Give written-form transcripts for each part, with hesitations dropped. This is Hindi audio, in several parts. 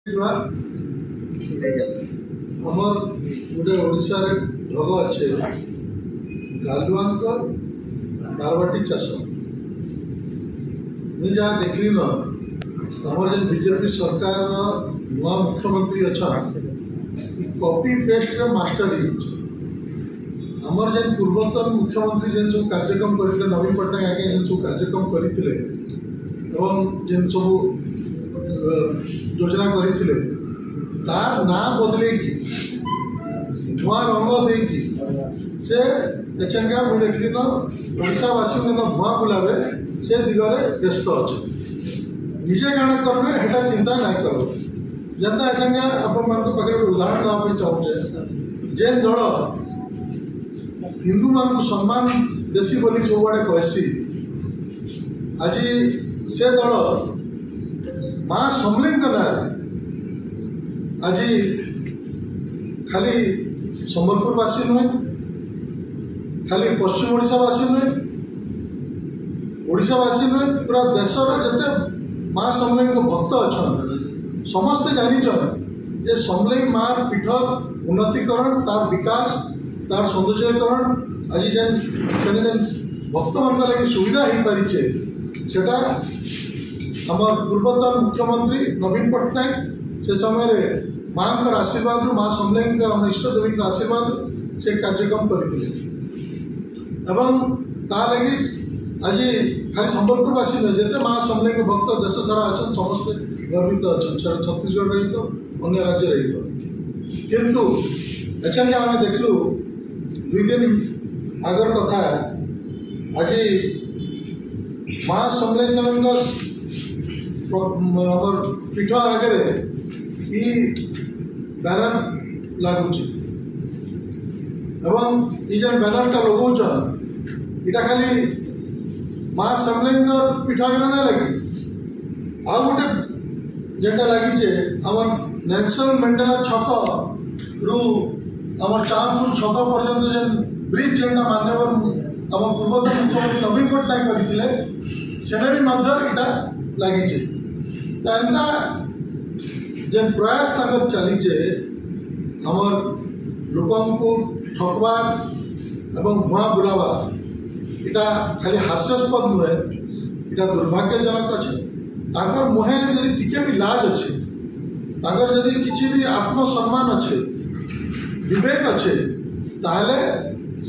हमर गोटे ओडिशार ढग अच्छे गालुआ बारवाटी चाष मुझे जहाँ देखली न आम जो बीजेपी सरकार नुआ मुख्यमंत्री अच्छा कॉपी पेस्ट मास्टर आमर जेन पूर्वतन मुख्यमंत्री जेन सब कार्यक्रम करते नवीन पट्टनायक आगे जेन सब कार्यक्रम करते जेन सब योजना करते ना बदल नुआ रंग देकी से एचेंगा मुझे देखली न ओडावासी भुआ बुलावे से दिगरे व्यस्त अच्छे निजे काण करेंगे हेटा चिंता ना कर जनता एचेंगा आपण पाखे उदाहरण देवाई चाहूचे जेन दल हिंदू मान सम्मान देसी बोली सब आड़े कहसी आज से दल माँ समलेई ना आज खाली संबलपुरवासी नुहे खाली पश्चिम ओडावासी नुहे ओडावासी नुहे पूरा देश जिते माँ समलेई भक्त अच्छा समस्ते जान जे समलेई माँ पीठ उन्नतिकरण तार विकास तार सौंदर्यकरण आज जेन भक्त मान लगे सुविधा हो पारिछे सेटा आमर पूर्वतन मुख्यमंत्री नवीन पट्टनायक से समय माँ आशीर्वाद माँ समलेई इष्ट देवी आशीर्वाद से कार्यक्रम करते लगी आज खाली संबलपुरवासी नुहे जिते माँ समलेई भक्त देश सारा अच्छा समस्ते गर्वित अच्छा छत्तीसगढ़ रही तो अन्य राज्य रही तो किंतु अच्छा आम देखलु 2 दिन आगर कथा आज माँ समलेई पीठ आगे बैनर लगुच जेन बैनरटा लगौन इटा खाली माँ समलेई पीठ आगे ना लगी आ गोटे जेटा लगी आम नेल्सन मंडेला छक रु आम चांदपुर छक पर्यंत जेन ब्रिज जेनटा मान्यवर आम पूर्वतन मुख्यमंत्री नवीन पट्टनायक करते सेने भी इटा लगी एंता जेन प्रयास तक चलीचे आमर लोक ठकवा एवं भुआ बुलावा इटा खाली हास्यास्पद नुहे इटा दुर्भाग्यजनक अच्छे ताकर मुहे यदि टिके भी लाज अच्छे ताकर यदि किसी भी आत्मसम्मान अच्छे विवेक अच्छे ताहले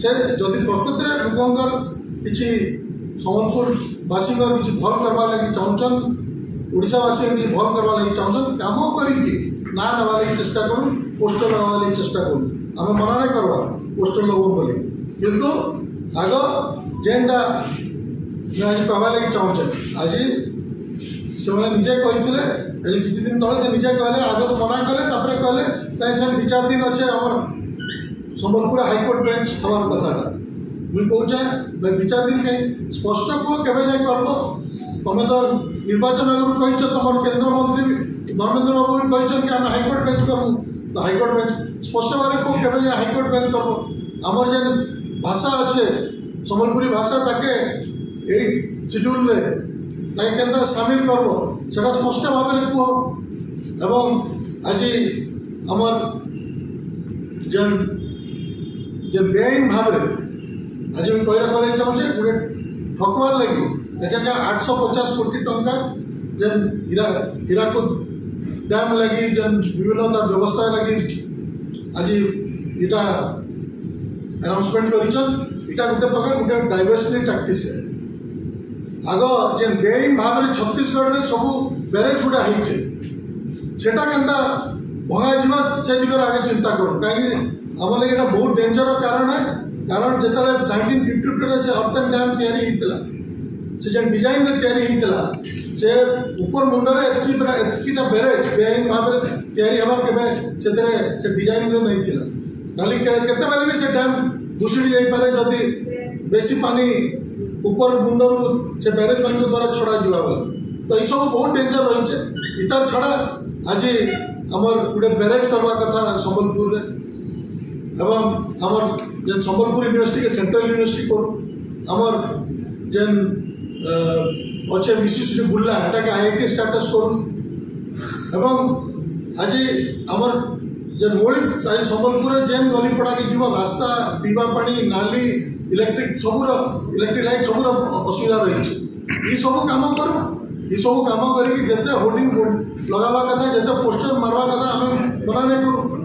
से जदि प्रकृति में लोकंर किसी संबलपुरवासी किसी भल करवा लगी चाहन ओडावासी किसी भल करवा लगी चाहन काम करी ना नवा लगी चेष्टा करूँ पोस्टर लगा लगी चेष्टा करूँ आम मना नहीं करवा पोस्टर लगो बोली किंतु आग जेनटा आज कहवा लगी चाहूचे आज से निजे कहते किसी दिन तले से निजे कहले आग तो मना कले कहले विचार दिन अच्छे आम संबलपुर हाईकोर्ट बेंच हमार कथाटा मुझे कहे विचार दिन कहीं स्पष्ट कह के कर तुम्हें तो निर्वाचन आगु कही तुम केन्द्र मंत्री धर्मेन्द्र बाबू भी कही कि आम हाईकोर्ट बेंच करूँ तो हाईकोर्ट बेंच स्पष्ट भाव कह के हाईकोर्ट बेंच कर आमर जेन भाषा अच्छे संबलपुरी भाषा ताके शिड्यूल के सामिल करब से स्पष्ट भाव में कह एवं आज आमर जेन जे बेआईन भाव आज मैं कहना चाहूँचे गोटे ठकवार लगी एचा 850 कोटी टंका जेन हीराकुद डैम लगी जेन विभिन्न व्यवस्था लगी आज इटा अनाउंसमेंट करिछन इटा गोटे प्रकार गोटे डाइवर्सिटी टैक्टिस है आग जेन बेआईन भाव में छत्तीसगढ़ में सब बैरेज गुड़ा होते सेटा केनता भंगा जीवा से दिगरे आगे चिंता करूँ कहीं आम लगे बहुत डेंजर कारण है कारण जिते 1952 से अर्थन डैम तैयारी से जेन डिजाइन में तैयारी से ऊपर मुंडे एतकीटा बैरेज बेआईन भाव में तैयारी हमार के डिजाइन में नहीं थी खाली केतबेले भी से डैम दूसरी जापे जदि बेसी पानी ऊपर मुंडर से बैरेज मान द्वारा छड़ा जावा तो ये सब बहुत डेंजर रही इतार छड़ा आज आमर गोटे बैरेज करवा कथा संबलपुर एवं आमर जेन संबलपुर यूनिवर्सिटी के सेंट्रल यूनिवर्सिटी करूँ आमर जेन अच्छे विशिष्ट बुर्ला एटा के आईआईटी स्टेटस करूँ आज आमर जेन मौलिक आज संबलपुर जेन गलीपड़ा के जीव रास्ता पीवा पानी नाली इलेक्ट्रिक सबूर इलेक्ट्रिक लाइट सबूर असुविधा रही ये सब कम करूँ ये सब कम करके जिते होर्डिंग लगावा कथा जिते पोस्टर मारवा कथा आम मना नहीं करूँ